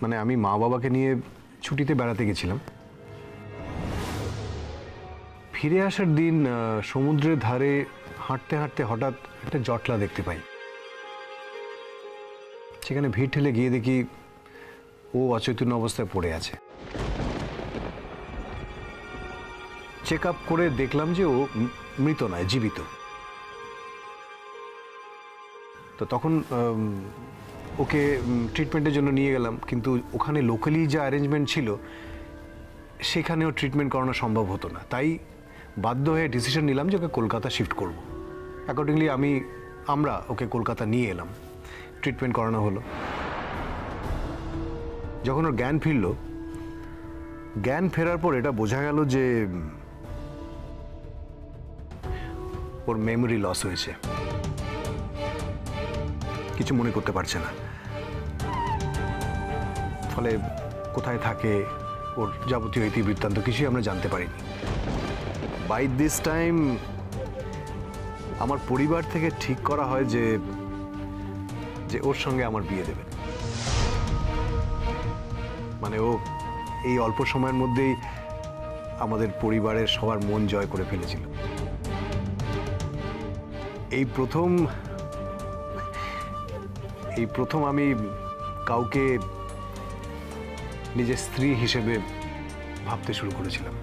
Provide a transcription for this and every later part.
মানে আমি মা বাবাকে নিয়ে ছুটিতে বেড়াতে গেছিলাম। ফিরে আসার দিন সমুদ্রের ধারে হাঁটতে হাঁটতে হঠাৎ একটা জটলা দেখতে পাই। সেখানে ভিড় ঠেলে গিয়ে দেখি ও অচৈতন্য অবস্থায় পড়ে আছে। চেক আপ করে দেখলাম যে ও মৃত নয়, জীবিত। তো তখন ওকে ট্রিটমেন্টের জন্য নিয়ে গেলাম, কিন্তু ওখানে লোকালি যা অ্যারেঞ্জমেন্ট ছিল সেখানেও ট্রিটমেন্ট করানো সম্ভব হতো না। তাই বাধ্য হয়ে ডিসিশন নিলাম যে ওকে কলকাতা শিফট করব। অ্যাকর্ডিংলি আমরা ওকে কলকাতা নিয়ে এলাম, ট্রিটমেন্ট করানো হলো। যখন ওর জ্ঞান ফিরল, জ্ঞান ফেরার পর এটা বোঝা গেল যে ওর মেমোরি লস হয়েছে, কিছু মনে করতে পারছে না। ফলে কোথায় থাকে, ওর যাবতীয় ইতিবৃত্তান্ত কিছুই আমরা জানতে পারিনি। বাই দিস টাইম আমার পরিবার থেকে ঠিক করা হয় যে ওর সঙ্গে আমার বিয়ে দেবে। মানে ও এই অল্প সময়ের মধ্যেই আমাদের পরিবারের সবার মন জয় করে ফেলেছিল। এই প্রথম আমি কাউকে নিজের স্ত্রী হিসেবে ভাবতে শুরু করেছিলাম।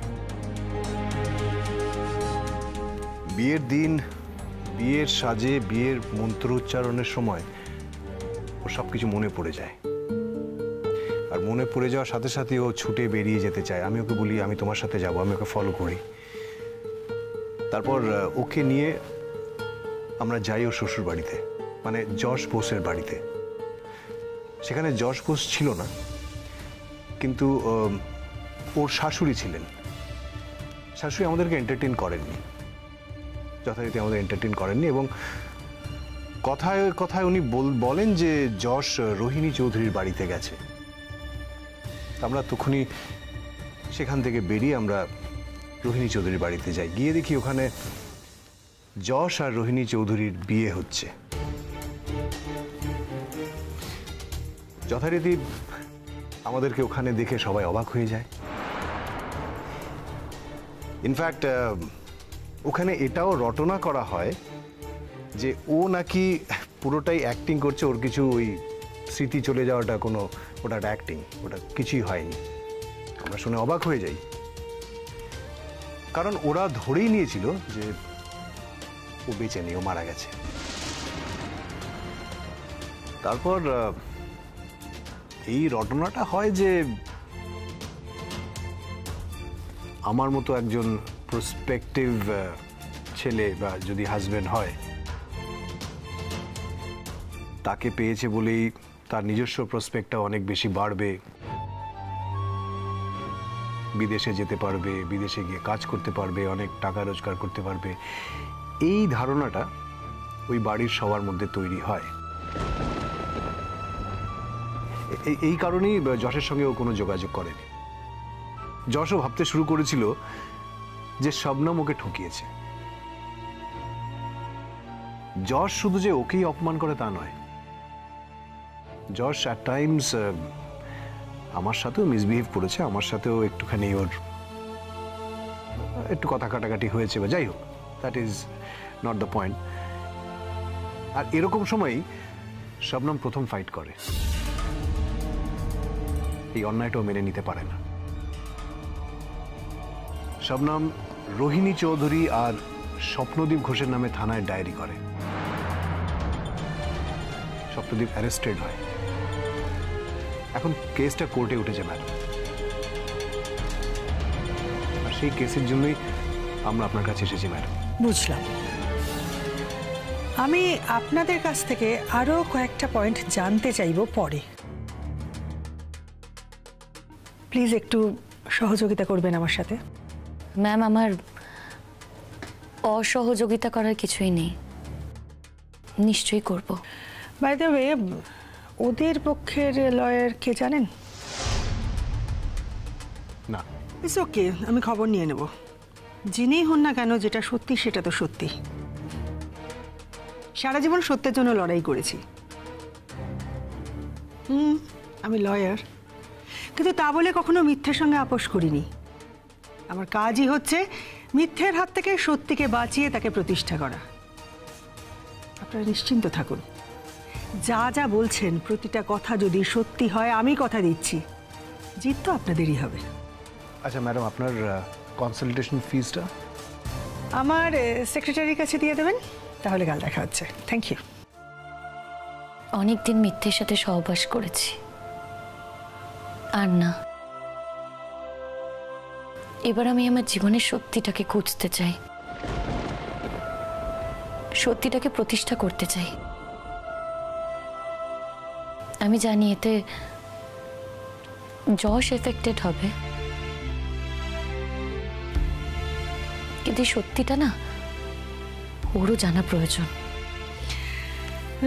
বিয়ের দিন, বিয়ের সাজে, বিয়ের মন্ত্র উচ্চারণের সময় ও সবকিছু মনে পড়ে যায়। আর মনে পড়ে যাওয়ার সাথে সাথে ও ছুটে বেরিয়ে যেতে চায়। আমি ওকে বলি আমি তোমার সাথে যাব, আমি ওকে ফলো করি। তারপর ওকে নিয়ে আমরা যাই ওর শ্বশুর বাড়িতে, মানে যশ বোসের বাড়িতে। সেখানে যশ বোস ছিল না, কিন্তু ওর শাশুড়ি ছিলেন। শাশুড়ি আমাদেরকে এন্টারটেইন করেননি, যথারীতি আমাদের এন্টারটেইন করেননি। এবং কথায় কথায় উনি বলেন যে যশ রোহিণী চৌধুরীর বাড়িতে গেছে। আমরা তখনই সেখান থেকে বেরিয়ে আমরা রোহিণী চৌধুরীর বাড়িতে যাই। গিয়ে দেখি ওখানে যশ আর রোহিণী চৌধুরীর বিয়ে হচ্ছে। যথারীতি আমাদেরকে ওখানে দেখে সবাই অবাক হয়ে যায়। ইনফ্যাক্ট ওখানে এটাও রটনা করা হয় যে ও নাকি পুরোটাই অ্যাক্টিং করছে, ওর কিছু ওই স্মৃতি চলে যাওয়াটা ওটা একটা অ্যাক্টিং, ওটা কিছুই হয়নি। আমরা শুনে অবাক হয়ে যাই, কারণ ওরা ধরেই নিয়েছিল যে ও বেঁচে নেই, ও মারা গেছে। তারপর এই রটনাটা হয় যে আমার মতো একজন প্রসপেক্টিভ ছেলে বা যদি হাজবেন্ড হয়, তাকে পেয়েছে বলেই তার নিজস্ব প্রসপেক্টটা অনেক বেশি বাড়বে, বিদেশে যেতে পারবে, বিদেশে গিয়ে কাজ করতে পারবে, অনেক টাকা রোজগার করতে পারবে। এই ধারণাটা ওই বাড়ির সবার মধ্যে তৈরি হয়। এই কারণেই যশের সঙ্গে ও কোনো যোগাযোগ করেনি। যশও ভাবতে শুরু করেছিল যে শবনম ওকে ঠকিয়েছে। যশ শুধু যে ওকেই অপমান করে তা নয়, যশ অ্যাট টাইমস আমার সাথেও মিসবিহেভ করেছে, আমার সাথেও একটুখানি ওর একটু কথা কাটাকাটি হয়েছে, বা যাই হোক, that is not the point. আর এরকম সময়ই শবনম প্রথম ফাইট করে। এই অন্যায়টাও মেনে নিতে পারে না। শবনম রোহিণী চৌধুরী আর স্বপ্নদীপ ঘোষের নামে থানায় ডায়েরি করে। স্বপ্নদীপ অ্যারেস্টেড হয়। এখন কেসটা কোর্টে উঠেছে ম্যাডাম, আর সেই কেসের জন্যই আমরা আপনার কাছে এসেছি ম্যাডাম। বুঝলাম। আমি আপনাদের কাছ থেকে আরো কয়েকটা পয়েন্ট জানতে চাইব পরে। প্লিজ একটু সহযোগিতা করবেন আমার সাথে। ম্যাম, আমার অসহযোগিতা করার কিছুই নেই, নিশ্চয়ই করব। বাই দ্য ওয়ে, ওদের পক্ষের লয়ার কে জানেন? না। ইটস ওকে, আমি খবর নিয়ে নেব। যিনিই হন না কেন, যেটা সত্যি সেটা তো সত্যি। সারা জীবন সত্যের জন্য লড়াই করেছি। আমি লয়ার, কিন্তু তা বলে কখনো মিথ্যের সঙ্গে আপোষ করিনি। আমার কাজই হচ্ছে মিথ্যের হাত থেকে সত্যিকে বাঁচিয়ে তাকে প্রতিষ্ঠা করা। আপনারা নিশ্চিন্ত থাকুন, যা যা বলছেন প্রতিটা কথা যদি সত্যি হয়, আমি কথা দিচ্ছি জিত তো আপনাদেরই হবে। আচ্ছা ম্যাডাম, আপনার কনসালটেশন ফিজটা? আমার সেক্রেটারির কাছে দিয়ে দেবেন, তাহলে কাল দেখা হচ্ছে। Thank you. অনেকদিন মিথ্যের সাথে সহবাস করেছি, আর না। এবার আমি আমার জীবনের সত্যিটাকে খুঁজতে চাই, সত্যিটাকে প্রতিষ্ঠা করতে চাই। আমি জানি এতে যশ এফেক্টেড হবে, কিন্তু এই সত্যিটা না ওরও জানা প্রয়োজন।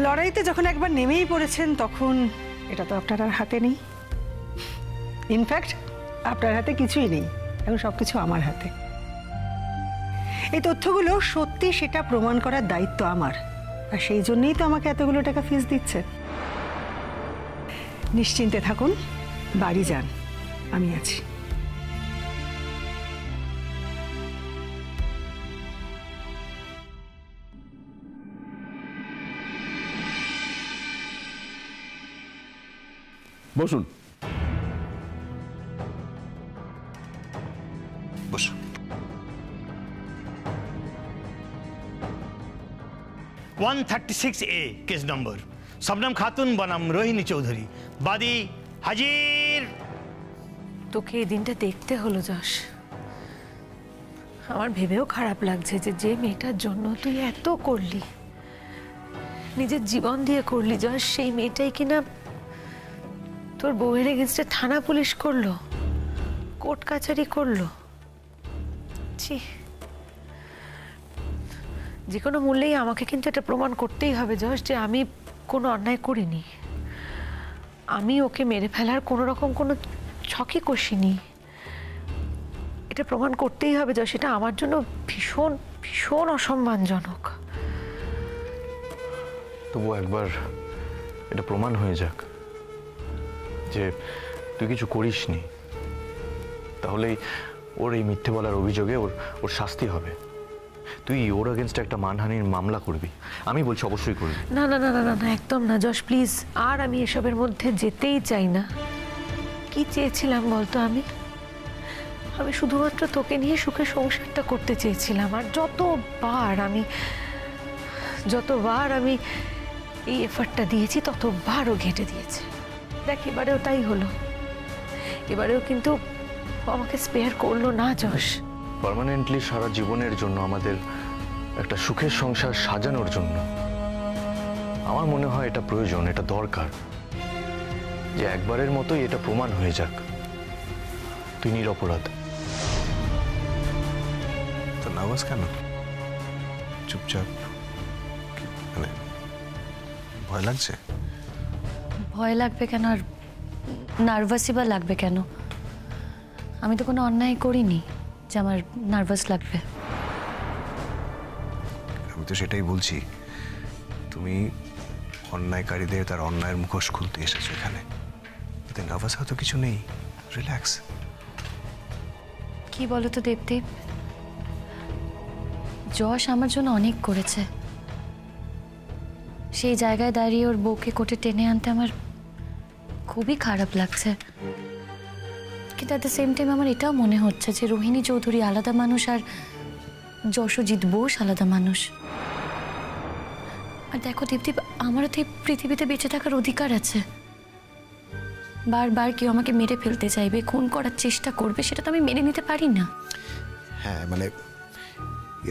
লড়াইতে যখন একবার নেমেই পড়েছেন তখন এটা তো আপনার আর হাতে নেই। ইনফ্যাক্ট আপনার হাতে কিছুই নেই, এখন সবকিছু আমার হাতে। এই তথ্যগুলো সত্যি সেটা প্রমাণ করার দায়িত্ব আমার, আর সেই জন্যই তো আমাকে এতগুলো টাকা ফিস দিচ্ছেন। নিশ্চিন্তে থাকুন, বাড়ি যান, আমি আছি। বসুন। বসুন। 136A केस नंबर शबनम खातून बनाम रोहिणी चौधरी बादी हाजिर। তোকে এই দিনটা দেখতে হলো যশ। আমার ভেবেও খারাপ লাগছে যে যে মেয়েটার জন্য তুই এত করলি, নিজের জীবন দিয়ে করলি যশ, সেই মেয়েটাই কিনা তোর বউয়ের এগেনস্টে থানা পুলিশ করলো, কোর্ট কাছারি করলো। ছি, যে কোনো মূল্যেই আমাকে কিন্তু এটা প্রমাণ করতেই হবে যশ যে আমি কোনো অন্যায় করিনি, আমি ওকে মেরে ফেলার কোনো রকম কোনো ছকই কষিনি। এটা প্রমাণ করতেই হবে যশ, এটা আমার জন্য ভীষণ ভীষণ অসম্মানজনক। তবু একবার এটা প্রমাণ হয়ে যাক যে তুই কিছু করিসনি, তাহলেই ওর এই মিথ্যে বলার অভিযোগে ওর শাস্তি হবে। তুই ওর এগেনস্টে একটা মানহানির মামলা করবি, আমি বলছি অবশ্যই করবি। না না না না না না, একদম না যশ, প্লিজ। আর আমি এসবের মধ্যে যেতেই চাই না। কি চেয়েছিলাম বলতো? আমি শুধুমাত্র তোকে নিয়ে সুখে সংসারটা করতে চেয়েছিলাম। আর যতবার আমি এই এফার্টটা দিয়েছি ততবারও ঘেঁটে দিয়েছে। দেখ, এবারেও তাই হলো। এবারেও কিন্তু আমাকে স্পেয়ার করলো না যশ। পার্মানেন্টলি সারা জীবনের জন্য আমাদের একটা সুখের সংসার সাজানোর জন্য আমার মনে হয় এটা প্রয়োজন, এটা দরকার যে একবারের মতোই এটা প্রমাণ হয়ে যাক তুই নিরপরাধ। তো নার্ভাস কেন? চুপচাপ, মানে ভয় লাগছে? ভয় লাগবে কেন, আর নার্ভাসই বা লাগবে কেন? আমি তো কোনো অন্যায় করিনি যে আমার নার্ভাস লাগবে। আমি তো সেটাই বলছি, তুমি অন্যায়কারীদের তার অন্যায়ের মুখোশ খুলতে এসেছো এখানে, এতে নার্ভাস হয়তো কিছু নেই, রিল্যাক্স। কি বলো তো দেবদীপ, যশ আমার জন্য অনেক করেছে। সেই জায়গায় দাঁড়িয়ে ওর বউকে কোর্টে টেনে আনতে আমার খুবই খারাপ লাগছে, কিন্তু অ্যাট দ্য সেম টাইম আমার এটাও মনে হচ্ছে যে রোহিণী চৌধুরী আলাদা মানুষ আর যশজিৎ বোস আলাদা মানুষ। আর দেখো দীপদীপ, আমারও তো এই পৃথিবীতে বেঁচে থাকার অধিকার আছে। বারবার কেউ আমাকে মেরে ফেলতে চাইবে, খুন করার চেষ্টা করবে, সেটা তো আমি মেনে নিতে পারি না। হ্যাঁ, মানে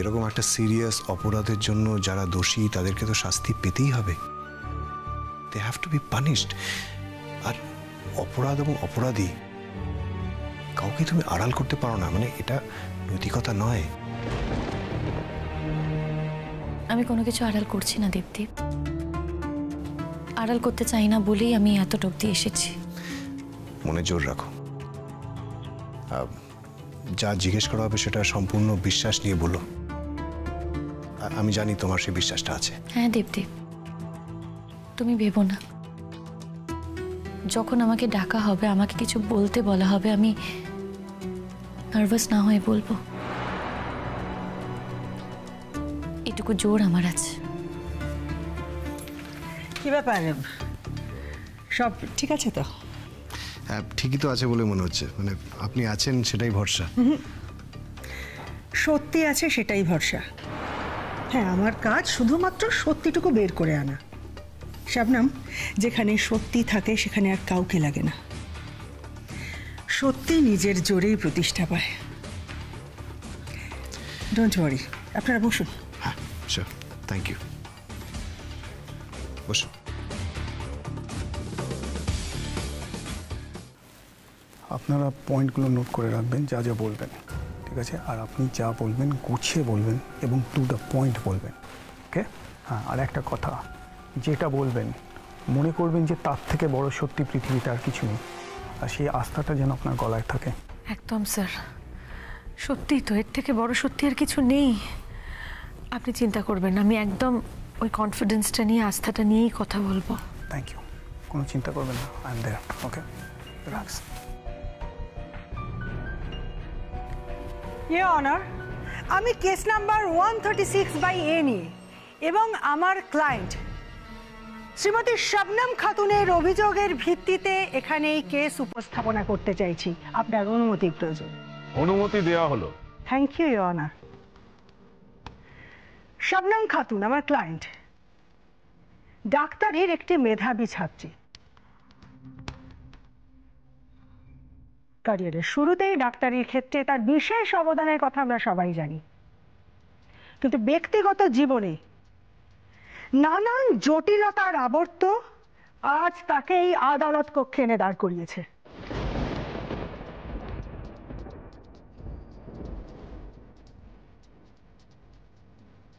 এরকম একটা সিরিয়াস অপরাধের জন্য যারা দোষী তাদেরকে তো শাস্তি পেতেই হবে। They have to be punished. আর অপরাধ এবং অপরাধী কাউকে তুমি আড়াল করতে পারো না, মানে এটা নৈতিকতা নয়। আমি কোনো কিছু আড়াল করছি না দীপদীপ, আড়াল করতে চাই না বলেই আমি এতটা অবধি এসেছি। মনে জোর রাখো, যা জিজ্ঞেস করা হবে সেটা সম্পূর্ণ বিশ্বাস নিয়ে বলো। আমি জানি তোমার সেই বিশ্বাসটা আছে। হ্যাঁ দীপদীপ, তুমি ভেবো না, যখন আমাকে ডাকা হবে, আমাকে কিছু বলতে বলা হবে, আমি নার্ভাস না হয়ে বলবো। এটুকু জোর আমার আছে। কি ব্যাপার, সব ঠিক আছে তো? হ্যাঁ, ঠিকই তো আছে বলে মনে হচ্ছে। মানে আপনি আছেন সেটাই ভরসা। সত্যি আছে সেটাই ভরসা। হ্যাঁ, আমার কাজ শুধুমাত্র সত্যিটুকু বের করে আনা। শবনম, যেখানে সত্যি থাকে সেখানে আর কাউকে লাগে না। সত্যি নিজের জোরেই প্রতিষ্ঠা পায়। ডোন্ট ওয়ারি, আপনারা বসুন। হ্যাঁ শিওর, থ্যাংক ইউ। বসুন। আপনারা পয়েন্টগুলো নোট করে রাখবেন, যা যা বলবেন, ঠিক আছে? আর আপনি যা বলবেন গুছিয়ে বলবেন এবং টু দ্য পয়েন্ট বলবেন, ওকে? হ্যাঁ, আর একটা কথা, যেটা বলবেন মনে করবেন যে তার থেকে বড় সত্যি পৃথিবীতে আর কিছু নেই, আর সেই আস্থাটা যেন আপনার গলায় থাকে। একদম স্যার, সত্যিই তো, এর থেকে বড় সত্যি আর কিছু নেই। আপনি চিন্তা করবেন না, আমি একদম ওই কনফিডেন্সটা নিয়ে, আস্থাটা নিয়েই কথা বলবো। থ্যাংক ইউ, কোনো চিন্তা করবেন না, I am there, okay? Relax. Your honour, আমি কেস নাম্বার 136/A নিয়ে এবং আমার ক্লায়েন্ট শ্রীমতী শবনম খাতুনের অভিযোগের ভিত্তিতে এখানে এই কেস উপস্থাপনা করতে চাইছি। আপনার অনুমতির প্রয়োজন। অনুমতি দেওয়া হলো। Thank you your honour. Shabnam Khatun আমার ক্লায়েন্ট, ডাক্তারের একটি মেধাবী ছাত্রী। ক্যারিয়ারের শুরুতেই ডাক্তারির ক্ষেত্রে তার বিশেষ অবদানের কথা আমরা সবাই জানি, কিন্তু ব্যক্তিগত জীবনে নানান জটিলতার আবর্ত আজ তাকে এই আদালত কক্ষে এনে দাঁড় করিয়েছে।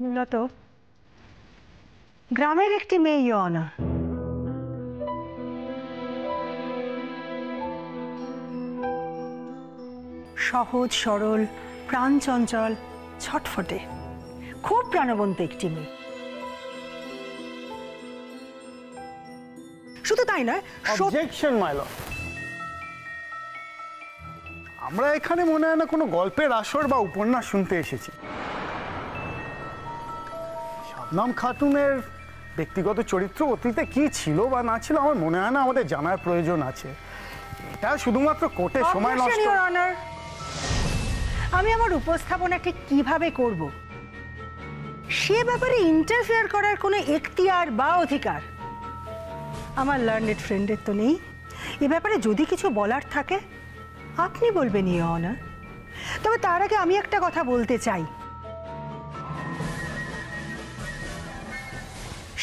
মূলত গ্রামের একটি মেয়ে ইয়োর অনার। সহজ সরল, প্রাণচঞ্চল, ছটফটে, খুব প্রাণবন্ত একটি মেয়ে। শুধু তাই নয়, অবজেকশন মাই লর্ড। আমরা এখানে মনে হয় না কোনো গল্পের আসর বা উপন্যাস শুনতে এসেছি। শবনম খাতুনের ব্যক্তিগত চরিত্র অতীতে কি ছিল বা না ছিল আমার মনে হয় না আমাদের জানার প্রয়োজন আছে। এটা শুধুমাত্র কোর্টে সময় নষ্ট। ইয়োর অনার, আমি আমার উপস্থাপনাকে কিভাবে করব সে ব্যাপারে ইন্টারফেয়ার করার কোনো এখতিয়ার বা অধিকার আমার লার্নেড ফ্রেন্ডের তো নেই। এ ব্যাপারে যদি কিছু বলার থাকে আপনি বলবেন ইয়োর অনার। তবে তার আগে আমি একটা কথা বলতে চাই।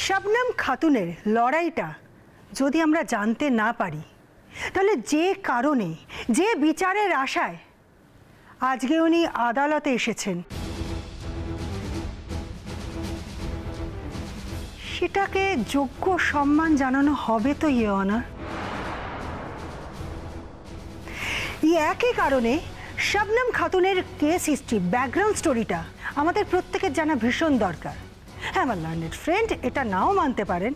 শবনম খাতুনের লড়াইটা যদি আমরা জানতে না পারি, তাহলে যে কারণে, যে বিচারের আশায় আজকে উনি আদালতে এসেছেন, সেটাকে যোগ্য সম্মান জানানো হবে তো ইয়োর অনার। এই একই কারণে শবনম খাতুনের কেস হিস্ট্রি, ব্যাকগ্রাউন্ড স্টোরিটা আমাদের প্রত্যেকের জানা ভীষণ দরকার। হ্যাঁ, আমার লার্নেড ফ্রেন্ড এটা নাও মানতে পারেন,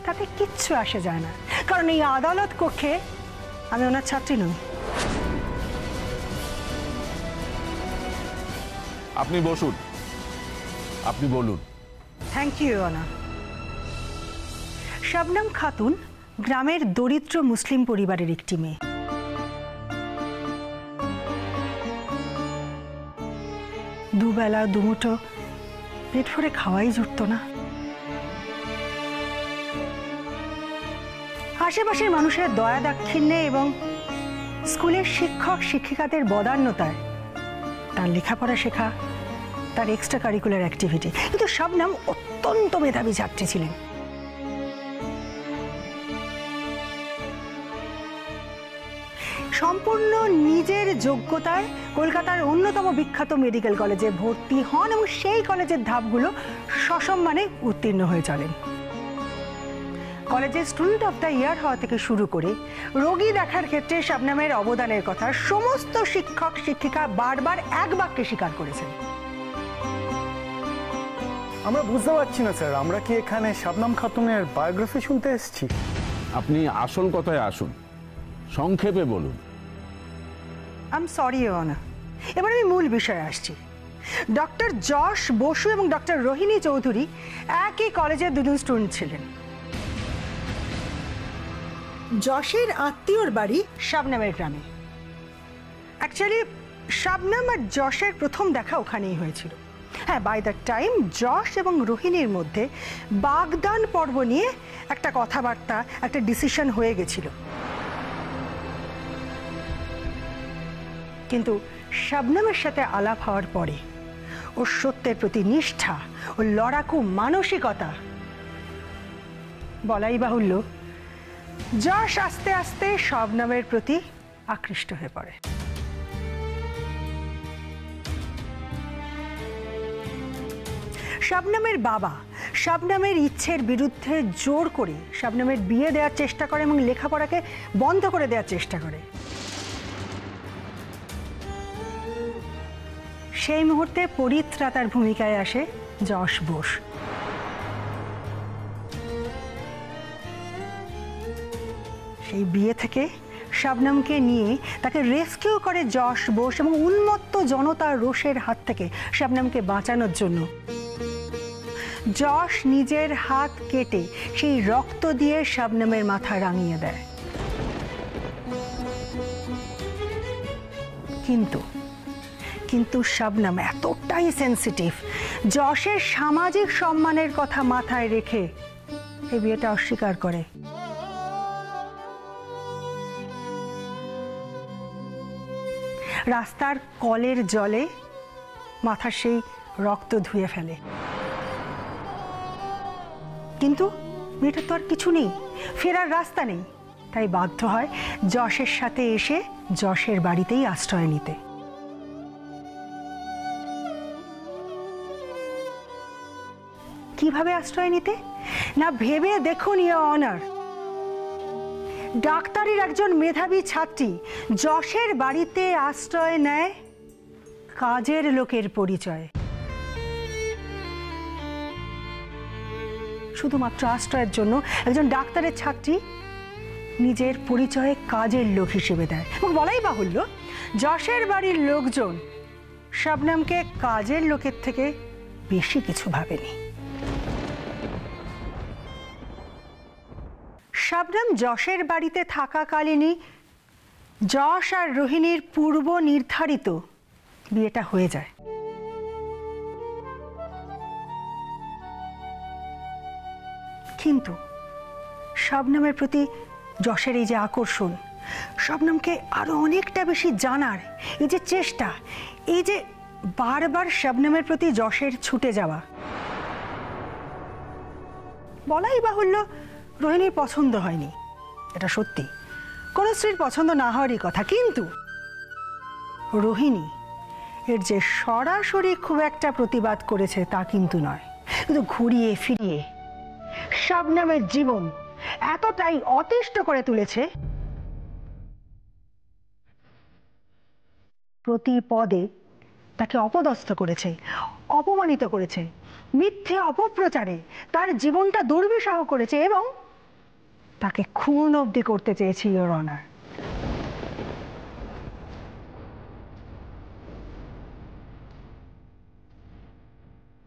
তাতে কিচ্ছু আসে যায় না, কারণ এই আদালত কক্ষে আমি ওনার ছাত্রী নই। আপনি বসুন, আপনি বলুন। Thank you honour. Shabnam Khatun গ্রামের দরিদ্র মুসলিম পরিবারের একটি মেয়ে। দুবেলা দুমুঠো পেট ভরে খাওয়াই জুটত না। আশেপাশের মানুষের দয়া দাক্ষিণ্যে এবং স্কুলের শিক্ষক শিক্ষিকাদের বদান্যতায় তার লেখাপড়া শেখা তার এক্সট্রা কারিকুলার অ্যাক্টিভিটি। কিন্তু শবনম অত্যন্ত মেধাবী ছাত্রী ছিলেন। সম্পূর্ণ নিজের যোগ্যতায় কলকাতার অন্যতম বিখ্যাত মেডিকেল কলেজে ভর্তি হন এবং সেই কলেজের ধাপগুলো সসম্মানে উত্তীর্ণ হয়ে চলেন। কলেজের স্টুডেন্ট অফ দ্য ইয়ার হওয়া থেকে শুরু করে রোগী দেখার ক্ষেত্রে শবনমের অবদানের কথা সমস্ত শিক্ষক শিক্ষিকা বারবার এক বাক্যে স্বীকার করেছেন। আমরা বুঝতে পারছি না স্যার, আমরা কি এখানে শবনম খাতুনের বায়োগ্রাফি শুনতে এসেছি? আপনি আসল কথায় আসুন, সংক্ষেপে বলুন। I am sorry your honour. এবার আমি মূল বিষয়ে আসছি। ডক্টর যশ বসু এবং ডক্টর রোহিণী চৌধুরী একই কলেজের দুজন স্টুডেন্ট ছিলেন। যশের আত্মীয়র বাড়ি শাবনামের গ্রামে। অ্যাকচুয়ালি শাবনাম আর যশের প্রথম দেখা ওখানেই হয়েছিল। হ্যাঁ, বাই দ্য টাইম যশ এবং রোহিণীর মধ্যে বাগদান পর্ব নিয়ে একটা কথাবার্তা, একটা ডিসিশন হয়ে গেছিল। কিন্তু শাবনামের সাথে আলাপ হওয়ার পরে ওর সত্যের প্রতি নিষ্ঠা ও লড়াকু মানসিকতা, বলাই বাহুল্য, যশ আস্তে আস্তে শাবনামের প্রতি আকৃষ্ট হয়ে পড়ে। শাবনামের বাবা শাবনামের ইচ্ছের বিরুদ্ধে জোর করে শাবনামের বিয়ে দেওয়ার চেষ্টা করে এবং লেখাপড়াকে বন্ধ করে দেওয়ার চেষ্টা করে। সেই মুহূর্তে পরিত্রাতার ভূমিকায় আসে যশ বোস। সেই বিয়ে থেকে শাবনামকে নিয়ে তাকে রেস্কিউ করে যশ বোস এবং উন্মত্ত জনতার রোষের হাত থেকে শাবনামকে বাঁচানোর জন্য যশ নিজের হাত কেটে সেই রক্ত দিয়ে শাবনামের মাথা রাঙিয়ে দেয়। কিন্তু শাবনাম এতটাই সেন্সিটিভ, যশের সামাজিক সম্মানের কথা মাথায় রেখে এই বিয়েটা অস্বীকার করে। রাস্তার কলের জলে মাথার সেই রক্ত ধুয়ে ফেলে। কিন্তু মেয়েটার তো আর কিছু নেই, ফেরার রাস্তা নেই, তাই বাধ্য হয় যশের সাথে এসে যশের বাড়িতেই আশ্রয় নিতে। কিভাবে আশ্রয় নিতে না ভেবে দেখুন ইওর অনার, ডাক্তারির একজন মেধাবী ছাত্রী যশের বাড়িতে আশ্রয় নেয় কাজের লোকের পরিচয়ে। শুধুমাত্র আশ্রয়ের জন্য একজন ডাক্তারের ছাত্রী নিজের পরিচয়ে কাজের লোক হিসেবে দেয়। এবং বলাই বাহুল্য, যশের বাড়ির লোকজন শাবনামকে কাজের লোকের থেকে বেশি কিছু ভাবেনি। শাবনাম যশের বাড়িতে থাকাকালীনই যশ আর রোহিণীর পূর্ব নির্ধারিত বিয়েটা হয়ে যায়। কিন্তু শাবনামের প্রতি যশের এই যে আকর্ষণ, শাবনামকে আরো অনেকটা বেশি জানার এই যে চেষ্টা, এই যে বারবার শাবনামের প্রতি যশের ছুটে যাওয়া, বলাই বাহুল্য রোহিণীর পছন্দ হয়নি। এটা সত্যি, কোনো স্ত্রীর পছন্দ না হওয়ারই কথা। কিন্তু রোহিণী এর যে সরাসরি খুব একটা প্রতিবাদ করেছে তা কিন্তু নয়, কিন্তু ঘুরিয়ে ফিরিয়ে শাবনামের জীবন এতটাই অতিষ্ঠ করে তুলেছে, প্রতি পদে তাকে অপদস্থ করেছে, অপমানিত করেছে, মিথ্যে অপপ্রচারে তার জীবনটা দুর্বিষহ করেছে এবং তাকে খুন অবধি করতে চেয়েছে your honour.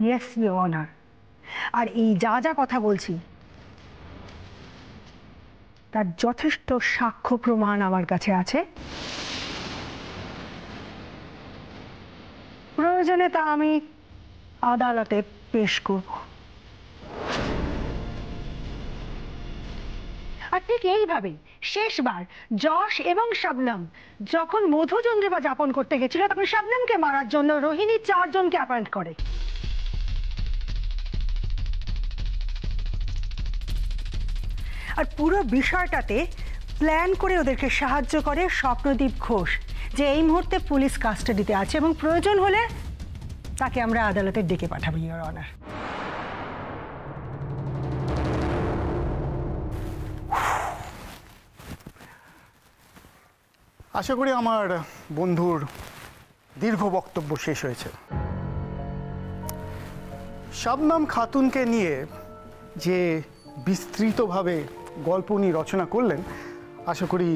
Yes your honour. আর এই যা যা কথা বলছি তার যথেষ্ট সাক্ষ্য প্রমাণ আমার কাছে আছে। প্রয়োজনে তা আমি আদালতে পেশ করব। আর ঠিক এইভাবে শেষবার যশ এবং শাবনাম যখন মধুচন্দ্রিমা যাপন করতে গেছিল, তখন শাবনামকে মারার জন্য রোহিণী 4 জনকে অ্যাপয়েন্ট করে। আর পুরো বিষয়টাতে প্ল্যান করে ওদেরকে সাহায্য করে স্বপ্নদীপ ঘোষ, যে এই মুহূর্তে পুলিশ কাস্টাডিতে আছে এবং প্রয়োজন হলে তাকে আমরা আদালতে ডেকে পাঠাবো ইওর অনার। আশা করি আমার বন্ধুর দীর্ঘ বক্তব্য শেষ হয়েছে। শবনম খাতুনকে নিয়ে যে বিস্তৃতভাবে গল্প উনি রচনা করলেন, আশা করি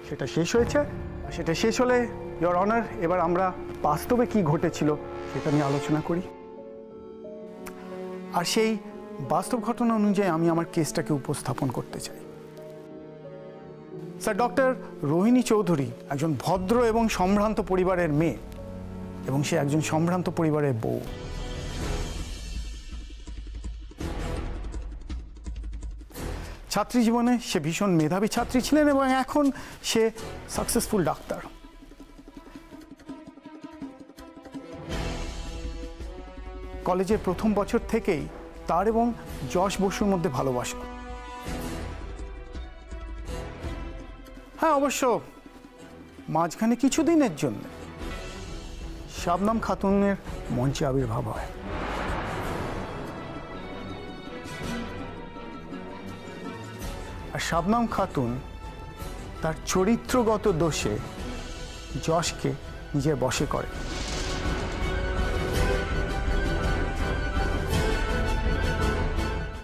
সেটা শেষ হয়েছে। আর সেটা শেষ হলে ইওর অনার, এবার আমরা বাস্তবে কি ঘটেছিল সেটা নিয়ে আলোচনা করি। আর সেই বাস্তব ঘটনা অনুযায়ী আমি আমার কেসটাকে উপস্থাপন করতে চাই। স্যার, ডক্টর রোহিণী চৌধুরী একজন ভদ্র এবং সম্ভ্রান্ত পরিবারের মেয়ে, এবং সে একজন সম্ভ্রান্ত পরিবারের বউ। ছাত্রী জীবনে সে ভীষণ মেধাবী ছাত্রী ছিলেন এবং এখন সে সাকসেসফুল ডাক্তার। কলেজের প্রথম বছর থেকেই তার এবং যশ বসুর মধ্যে ভালোবাসা। হ্যাঁ, অবশ্য মাঝখানে কিছুদিনের জন্য শবনম খাতুনের মঞ্চে আবির্ভাব হয়। আর শবনম খাতুন তার চরিত্রগত দোষে যশকে নিজের বশে করে।